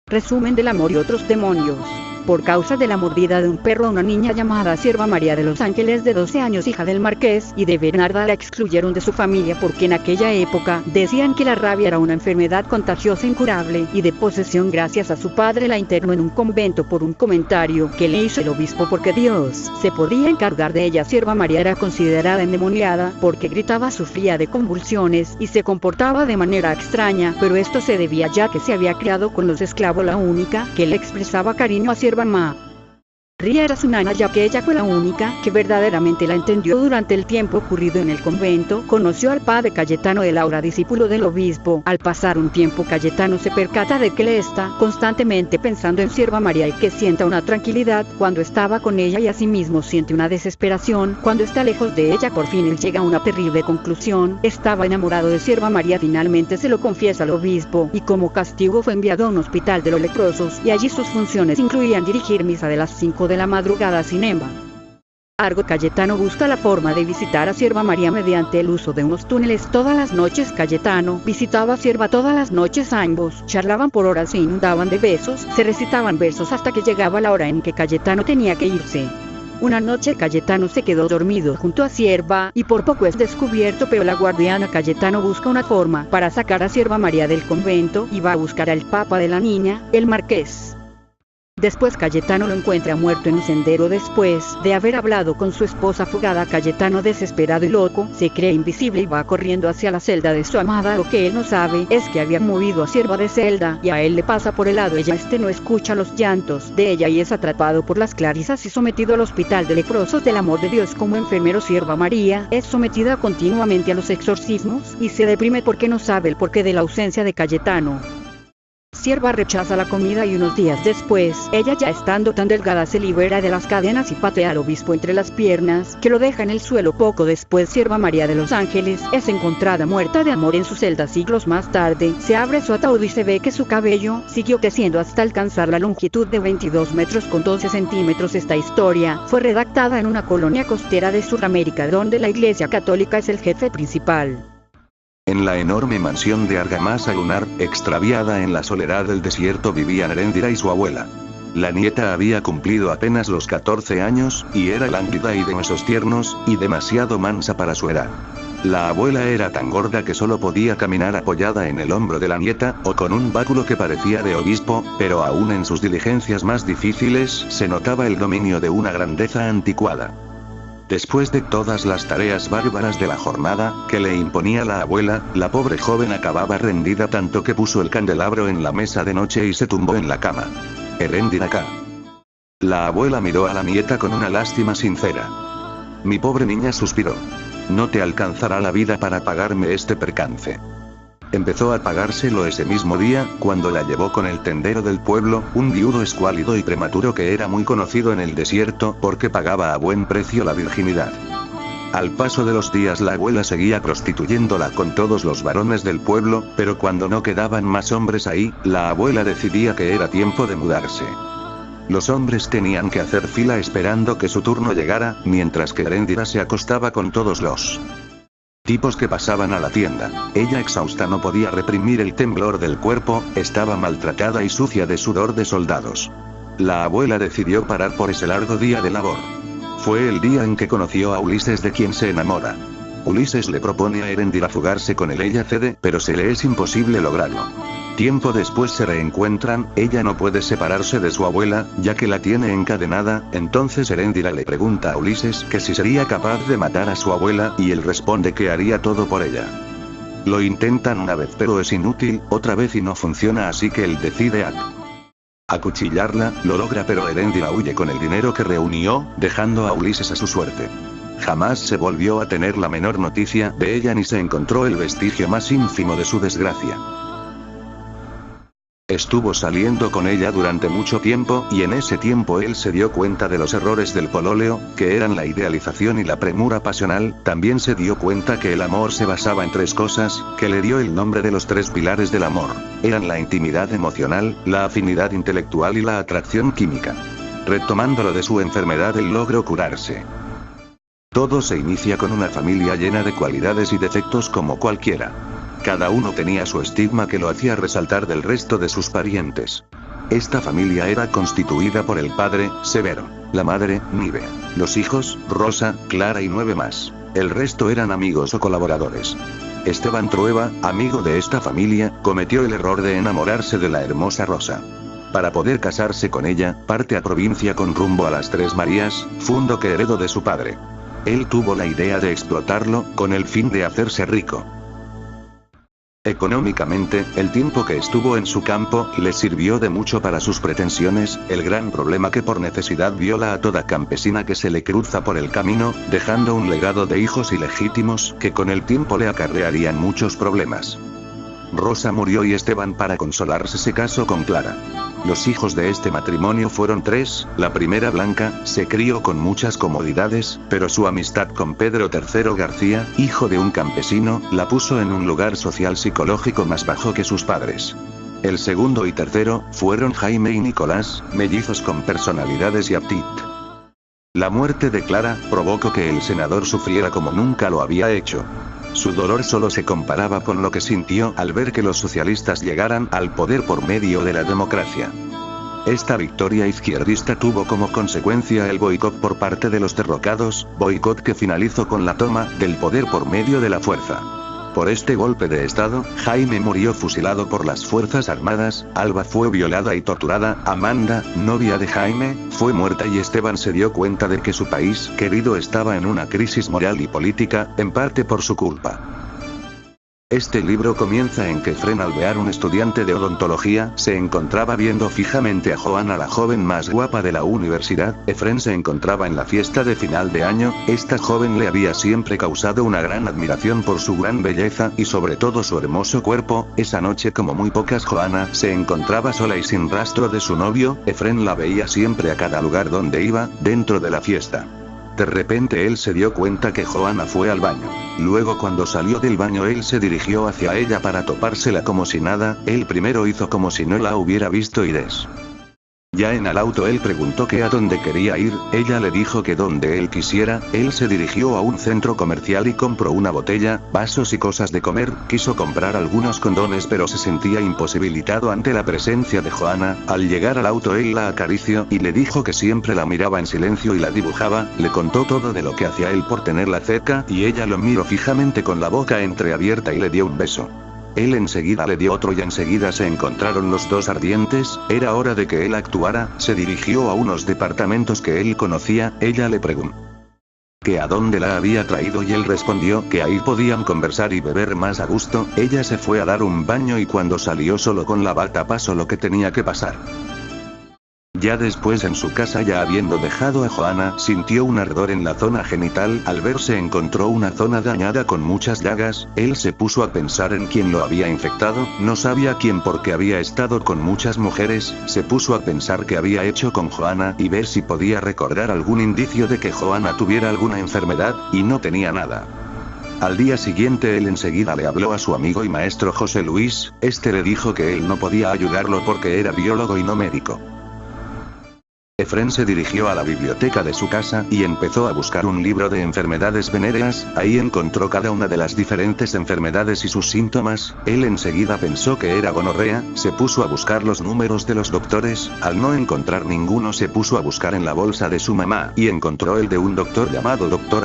Resumen del amor y otros demonios. Por causa de la mordida de un perro a una niña llamada Sierva María de los Ángeles de 12 años, hija del marqués y de Bernarda, la excluyeron de su familia porque en aquella época decían que la rabia era una enfermedad contagiosa incurable y de posesión. Gracias a su padre la internó en un convento por un comentario que le hizo el obispo porque Dios se podía encargar de ella. Sierva María era considerada endemoniada porque gritaba, sufría de convulsiones y se comportaba de manera extraña, pero esto se debía ya que se había criado con los esclavos, la única que le expresaba cariño a Sierva María era su nana, ya que ella fue la única que verdaderamente la entendió. Durante el tiempo ocurrido en el convento, conoció al padre Cayetano de Laura, discípulo del obispo. Al pasar un tiempo, Cayetano se percata de que le está constantemente pensando en Sierva María y que sienta una tranquilidad cuando estaba con ella y asimismo siente una desesperación cuando está lejos de ella. Por fin él llega a una terrible conclusión: estaba enamorado de Sierva María. Finalmente se lo confiesa al obispo y como castigo fue enviado a un hospital de los leprosos y allí sus funciones incluían dirigir misa de las 5 de la madrugada. Sin embargo, Cayetano busca la forma de visitar a Sierva María mediante el uso de unos túneles. Todas las noches Cayetano visitaba a Sierva. Todas las noches ambos charlaban por horas, se inundaban de besos, se recitaban versos hasta que llegaba la hora en que Cayetano tenía que irse. Una noche Cayetano se quedó dormido junto a Sierva y por poco es descubierto, pero la guardiana Cayetano busca una forma para sacar a Sierva María del convento y va a buscar al papa de la niña, el marqués. Después Cayetano lo encuentra muerto en un sendero después de haber hablado con su esposa fugada. Cayetano, desesperado y loco, se cree invisible y va corriendo hacia la celda de su amada. Lo que él no sabe es que había movido a Sierva de celda y a él le pasa por el lado. Este no escucha los llantos de ella y es atrapado por las clarisas y sometido al hospital de leprosos del amor de Dios como enfermero. Sierva María es sometida continuamente a los exorcismos y se deprime porque no sabe el porqué de la ausencia de Cayetano. Sierva rechaza la comida y unos días después, ella, ya estando tan delgada, se libera de las cadenas y patea al obispo entre las piernas, que lo deja en el suelo. Poco después, Sierva María de los Ángeles es encontrada muerta de amor en su celda. Siglos más tarde, se abre su ataúd y se ve que su cabello siguió creciendo hasta alcanzar la longitud de 22 metros con 12 centímetros. Esta historia fue redactada en una colonia costera de Sudamérica donde la Iglesia Católica es el jefe principal. En la enorme mansión de argamasa lunar, extraviada en la soledad del desierto, vivían Heréndira y su abuela. La nieta había cumplido apenas los 14 años, y era lánguida y de huesos tiernos, y demasiado mansa para su edad. La abuela era tan gorda que solo podía caminar apoyada en el hombro de la nieta, o con un báculo que parecía de obispo, pero aún en sus diligencias más difíciles se notaba el dominio de una grandeza anticuada. Después de todas las tareas bárbaras de la jornada, que le imponía la abuela, la pobre joven acababa rendida tanto que puso el candelabro en la mesa de noche y se tumbó en la cama. Heréndira acá. La abuela miró a la nieta con una lástima sincera. Mi pobre niña, suspiró. No te alcanzará la vida para pagarme este percance. Empezó a pagárselo ese mismo día, cuando la llevó con el tendero del pueblo, un viudo escuálido y prematuro que era muy conocido en el desierto porque pagaba a buen precio la virginidad. Al paso de los días la abuela seguía prostituyéndola con todos los varones del pueblo, pero cuando no quedaban más hombres ahí, la abuela decidía que era tiempo de mudarse. Los hombres tenían que hacer fila esperando que su turno llegara, mientras que Heréndira se acostaba con todos los tipos que pasaban a la tienda. Ella, exhausta, no podía reprimir el temblor del cuerpo, estaba maltratada y sucia de sudor de soldados. La abuela decidió parar por ese largo día de labor. Fue el día en que conoció a Ulises, de quien se enamora. Ulises le propone a Heréndira fugarse con él. Ella cede, pero se le es imposible lograrlo. Tiempo después se reencuentran. Ella no puede separarse de su abuela, ya que la tiene encadenada. Entonces Heréndira le pregunta a Ulises que si sería capaz de matar a su abuela, y él responde que haría todo por ella. Lo intentan una vez pero es inútil, otra vez y no funciona, así que él decide acuchillarla. Lo logra, pero Heréndira huye con el dinero que reunió, dejando a Ulises a su suerte. Jamás se volvió a tener la menor noticia de ella ni se encontró el vestigio más ínfimo de su desgracia. Estuvo saliendo con ella durante mucho tiempo, y en ese tiempo él se dio cuenta de los errores del polóleo, que eran la idealización y la premura pasional. También se dio cuenta que el amor se basaba en tres cosas, que le dio el nombre de los tres pilares del amor. Eran la intimidad emocional, la afinidad intelectual y la atracción química. Retomándolo de su enfermedad, él logró curarse. Todo se inicia con una familia llena de cualidades y defectos como cualquiera. Cada uno tenía su estigma que lo hacía resaltar del resto de sus parientes. Esta familia era constituida por el padre, Severo, la madre, Nive, los hijos, Rosa, Clara y 9 más. El resto eran amigos o colaboradores. Esteban Trueba, amigo de esta familia, cometió el error de enamorarse de la hermosa Rosa. Para poder casarse con ella, parte a provincia con rumbo a las Tres Marías, fundo que heredó de su padre. Él tuvo la idea de explotarlo, con el fin de hacerse rico. Económicamente, el tiempo que estuvo en su campo, le sirvió de mucho para sus pretensiones. El gran problema que por necesidad viola a toda campesina que se le cruza por el camino, dejando un legado de hijos ilegítimos, que con el tiempo le acarrearían muchos problemas. Rosa murió y Esteban, para consolarse, se casó con Clara. Los hijos de este matrimonio fueron 3, la primera, Blanca, se crió con muchas comodidades, pero su amistad con Pedro III García, hijo de un campesino, la puso en un lugar social psicológico más bajo que sus padres. El segundo y tercero, fueron Jaime y Nicolás, mellizos con personalidades y aptitud. La muerte de Clara, provocó que el senador sufriera como nunca lo había hecho. Su dolor solo se comparaba con lo que sintió al ver que los socialistas llegaran al poder por medio de la democracia. Esta victoria izquierdista tuvo como consecuencia el boicot por parte de los derrocados, boicot que finalizó con la toma del poder por medio de la fuerza. Por este golpe de estado, Jaime murió fusilado por las Fuerzas Armadas, Alba fue violada y torturada, Amanda, novia de Jaime, fue muerta y Esteban se dio cuenta de que su país querido estaba en una crisis moral y política, en parte por su culpa. Este libro comienza en que Efrén Alvear, un estudiante de odontología, se encontraba viendo fijamente a Joana, la joven más guapa de la universidad. Efrén se encontraba en la fiesta de final de año. Esta joven le había siempre causado una gran admiración por su gran belleza y sobre todo su hermoso cuerpo. Esa noche, como muy pocas, Joana se encontraba sola y sin rastro de su novio. Efrén la veía siempre a cada lugar donde iba, dentro de la fiesta. De repente él se dio cuenta que Joana fue al baño. Luego, cuando salió del baño, él se dirigió hacia ella para topársela como si nada. Él primero hizo como si no la hubiera visto y ya en el auto él preguntó que a dónde quería ir, ella le dijo que donde él quisiera. Él se dirigió a un centro comercial y compró una botella, vasos y cosas de comer. Quiso comprar algunos condones, pero se sentía imposibilitado ante la presencia de Joana. Al llegar al auto él la acarició y le dijo que siempre la miraba en silencio y la dibujaba. Le contó todo de lo que hacía él por tenerla cerca y ella lo miró fijamente con la boca entreabierta y le dio un beso. Él enseguida le dio otro y enseguida se encontraron los dos ardientes. Era hora de que él actuara. Se dirigió a unos departamentos que él conocía. Ella le preguntó que a dónde la había traído y él respondió que ahí podían conversar y beber más a gusto. Ella se fue a dar un baño y cuando salió solo con la bata pasó lo que tenía que pasar. Ya después en su casa, ya habiendo dejado a Joana, sintió un ardor en la zona genital. Al verse encontró una zona dañada con muchas llagas. Él se puso a pensar en quién lo había infectado. No sabía quién porque había estado con muchas mujeres. Se puso a pensar qué había hecho con Joana y ver si podía recordar algún indicio de que Joana tuviera alguna enfermedad, y no tenía nada. Al día siguiente él enseguida le habló a su amigo y maestro José Luis. Este le dijo que él no podía ayudarlo porque era biólogo y no médico. Efrén se dirigió a la biblioteca de su casa y empezó a buscar un libro de enfermedades venéreas. Ahí encontró cada una de las diferentes enfermedades y sus síntomas. Él enseguida pensó que era gonorrea, se puso a buscar los números de los doctores. Al no encontrar ninguno se puso a buscar en la bolsa de su mamá y encontró el de un doctor llamado Dr.